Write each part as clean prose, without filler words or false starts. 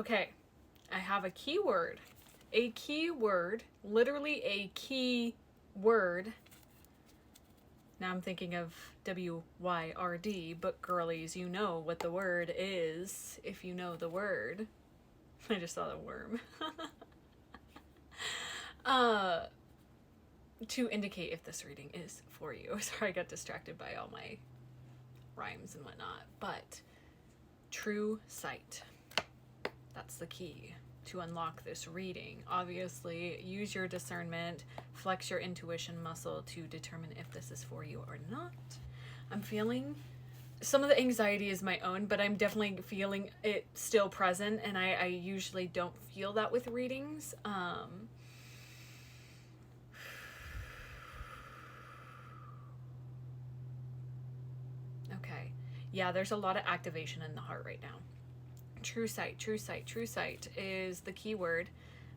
Okay, I have a keyword. A keyword, literally a key word. Now I'm thinking of WYRD, but girlies, you know what the word is if you know the word. I just saw the worm. To indicate if this reading is for you. Sorry, I got distracted by all my rhymes and whatnot. But true sight. That's the key to unlock this reading. Obviously, use your discernment, flex your intuition muscle to determine if this is for you or not. I'm feeling some of the anxiety is my own, but I'm definitely feeling it still present, and I usually don't feel that with readings. Okay. Yeah, there's a lot of activation in the heart right now. True sight, true sight, true sight is the key word.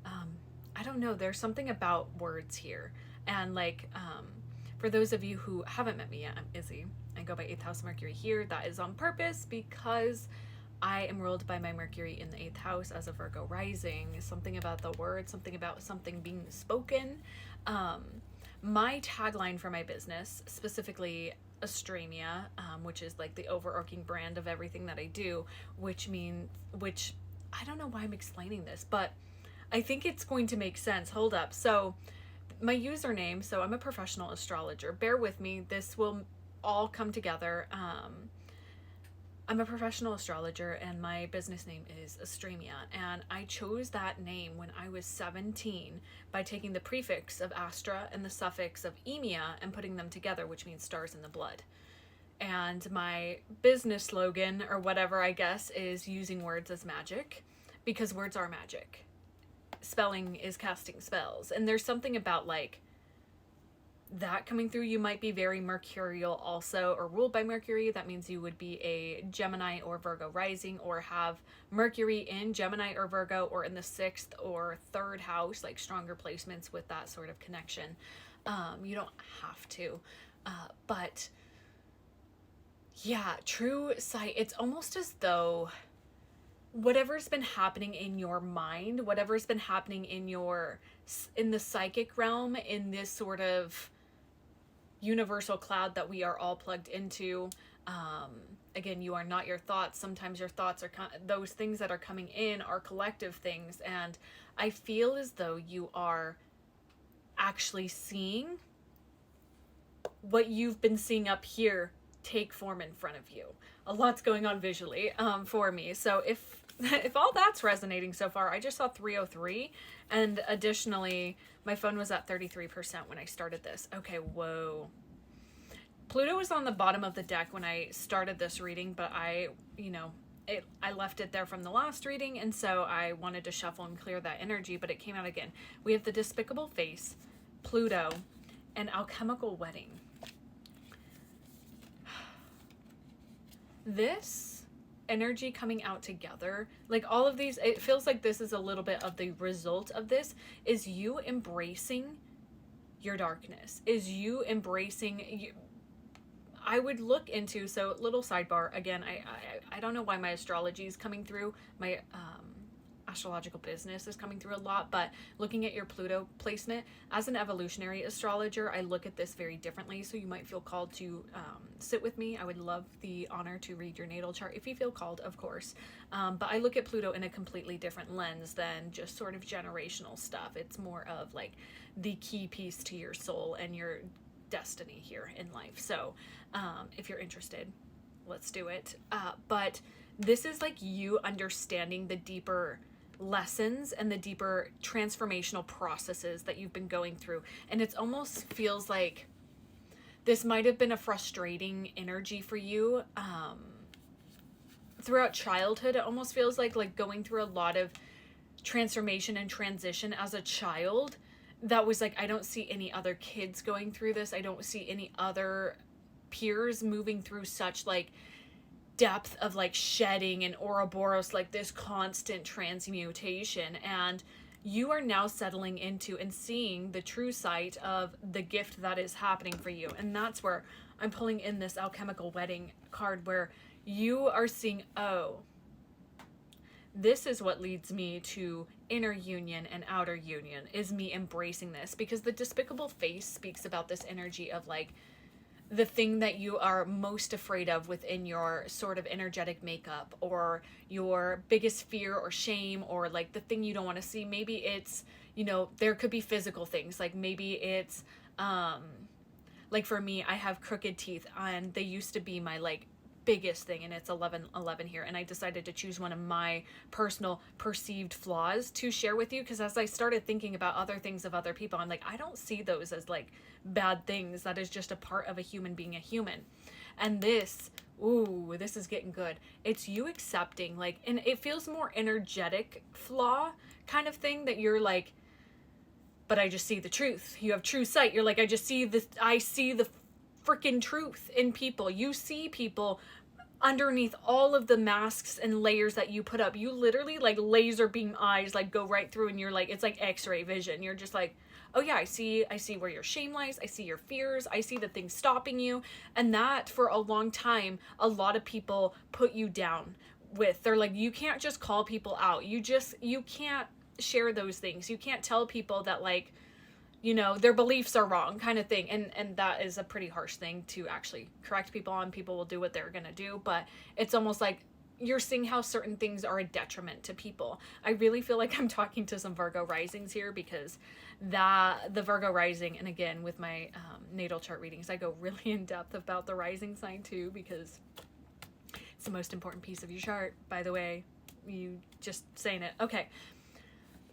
I don't know, there's something about words here. And like, for those of you who haven't met me yet, I'm Izzy. I go by 8th house Mercury here. That is on purpose because I am ruled by my Mercury in the 8th house as a Virgo rising. Something about the word, something about something being spoken. My tagline for my business, specifically Astremia, which is like the overarching brand of everything that I do, which I don't know why I'm explaining this, but I think it's going to make sense. Hold up. So my username, so I'm a professional astrologer. Bear with me. This will all come together. I'm a professional astrologer and my business name is Astremia, and I chose that name when I was 17 by taking the prefix of Astra and the suffix of Emia and putting them together, which means stars in the blood. And my business slogan, or whatever, I guess, is using words as magic, because words are magic. Spelling is casting spells, and there's something about like that coming through. You might be very mercurial also, or ruled by Mercury. That means you would be a Gemini or Virgo rising, or have Mercury in Gemini or Virgo, or in the 6th or 3rd house, like stronger placements with that sort of connection. You don't have to, but yeah, true sight. It's almost as though whatever's been happening in your mind, whatever's been happening in the psychic realm, in this sort of universal cloud that we are all plugged into. Again, you are not your thoughts. Sometimes your thoughts are those things that are coming in are collective things, and I feel as though you are actually seeing what you've been seeing up here take form in front of you. A lot's going on visually for me. So if all that's resonating so far, I just saw 303, and additionally my phone was at 33% when I started this. Okay, whoa. Pluto was on the bottom of the deck when I started this reading, but I left it there from the last reading, and so I wanted to shuffle and clear that energy, but it came out again. We have the Despicable Face, Pluto, and Alchemical Wedding. This energy coming out together, like all of these, it feels like this is a little bit of the result of this, is you embracing your darkness, is you embracing I would look into, so little sidebar again, I don't know why my astrology is coming through, my astrological business is coming through a lot, but looking at your Pluto placement as an evolutionary astrologer, I look at this very differently. So you might feel called to sit with me. I would love the honor to read your natal chart if you feel called, of course. But I look at Pluto in a completely different lens than just sort of generational stuff. It's more of like the key piece to your soul and your destiny here in life. So if you're interested, let's do it. But this is like you understanding the deeper lessons and the deeper transformational processes that you've been going through. And it almost feels like this might have been a frustrating energy for you throughout childhood. It almost feels like going through a lot of transformation and transition as a child. That was like, I don't see any other kids going through this. I don't see any other peers moving through such like depth of like shedding and Ouroboros, like this constant transmutation. And you are now settling into and seeing the true sight of the gift that is happening for you. And that's where I'm pulling in this Alchemical Wedding card, where you are seeing, oh, this is what leads me to inner union and outer union, is me embracing this, because the despicable face speaks about this energy of like the thing that you are most afraid of within your sort of energetic makeup, or your biggest fear or shame, or like the thing you don't want to see. Maybe it's, you know, there could be physical things, like maybe it's like for me, I have crooked teeth, and they used to be my like biggest thing, and it's 11/11 here, and I decided to choose one of my personal perceived flaws to share with you, because as I started thinking about other things of other people, I'm like, I don't see those as like bad things. That is just a part of a human being a human. And this, ooh, this is getting good. It's you accepting, like, and it feels more energetic flaw kind of thing, that you're like, but I just see the truth. You have true sight. You're like, I see the freaking truth in people. You see people underneath all of the masks and layers that you put up. You literally, like, laser beam eyes, like, go right through, and you're like, it's like x-ray vision. You're just like, oh yeah, I see where your shame lies. I see your fears. I see the things stopping you. And that, for a long time, a lot of people put you down with. They're like, you can't just call people out. You can't share those things. You can't tell people that, like, you know, their beliefs are wrong, kind of thing. And that is a pretty harsh thing to actually correct people on. People will do what they're gonna do, but it's almost like you're seeing how certain things are a detriment to people. I really feel like I'm talking to some Virgo risings here, because the Virgo rising, and again, with my natal chart readings, I go really in depth about the rising sign too, because it's the most important piece of your chart, by the way. You just saying it. Okay.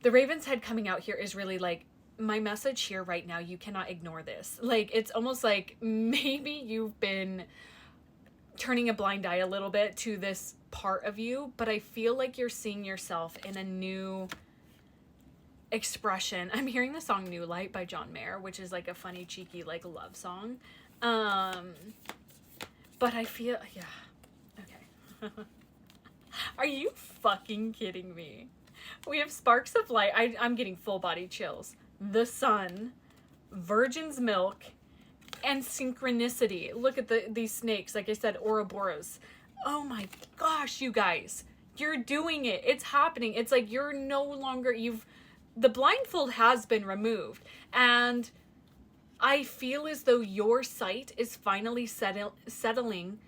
The Raven's head coming out here is really like, my message here right now, you cannot ignore this. Like, it's almost like maybe you've been turning a blind eye a little bit to this part of you, but I feel like you're seeing yourself in a new expression. I'm hearing the song New Light by John Mayer, which is like a funny, cheeky, like, love song. But I feel, yeah, okay. Are you fucking kidding me? We have sparks of light. I'm getting full body chills. The sun, virgin's milk, and synchronicity. Look at these snakes. Like I said, Ouroboros. Oh my gosh, you guys. You're doing it. It's happening. It's like you're no longer, the blindfold has been removed. And I feel as though your sight is finally settling.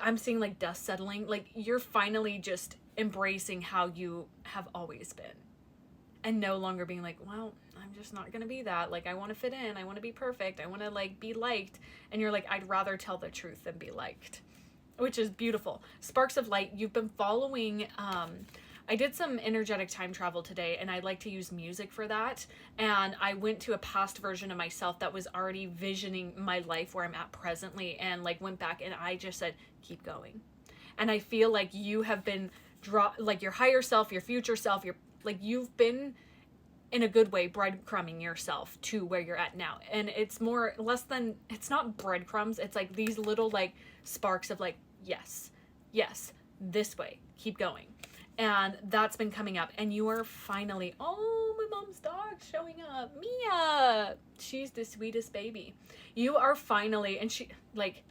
I'm seeing like dust settling. Like you're finally just embracing how you have always been. And no longer being like, well, I'm just not going to be that. Like, I want to fit in. I want to be perfect. I want to, like, be liked. And you're like, I'd rather tell the truth than be liked. Which is beautiful. Sparks of light. You've been following, I did some energetic time travel today, and I like to use music for that. And I went to a past version of myself that was already visioning my life where I'm at presently, and, like, went back, and I just said, keep going. And I feel like you have been, like, your higher self, your future self, like, you've been, in a good way, breadcrumbing yourself to where you're at now. And it's it's not breadcrumbs. It's like these little, like, sparks of, like, yes, this way, keep going. And that's been coming up. And you are finally, oh, my mom's dog's showing up. Mia! She's the sweetest baby. You are finally, and she, like,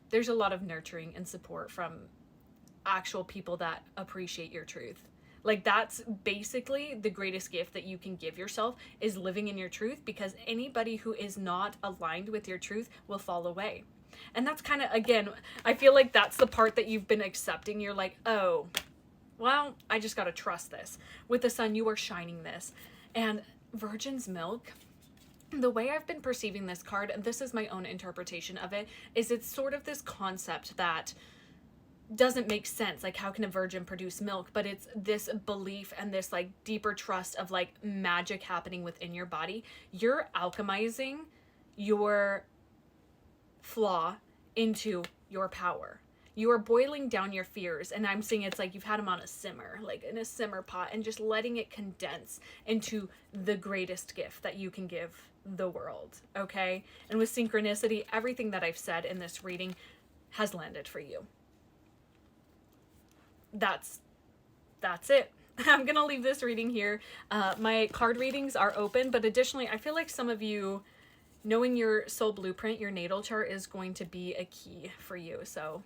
there's a lot of nurturing and support from actual people that appreciate your truth. Like, that's basically the greatest gift that you can give yourself, is living in your truth, because anybody who is not aligned with your truth will fall away. And that's kind of, again, I feel like that's the part that you've been accepting. You're like, oh, well, I just got to trust this. With the sun, you are shining this. And virgin's milk, the way I've been perceiving this card, and this is my own interpretation of it, is it's sort of this concept that doesn't make sense. Like, how can a virgin produce milk? But it's this belief and this, like, deeper trust of, like, magic happening within your body. You're alchemizing your flaw into your power. You are boiling down your fears, and I'm seeing it's like you've had them on a simmer, like in a simmer pot, and just letting it condense into the greatest gift that you can give the world, okay? And with synchronicity, everything that I've said in this reading has landed for you. That's it. I'm gonna leave this reading here. My card readings are open, but additionally, I feel like some of you, knowing your soul blueprint, your natal chart, is going to be a key for you. So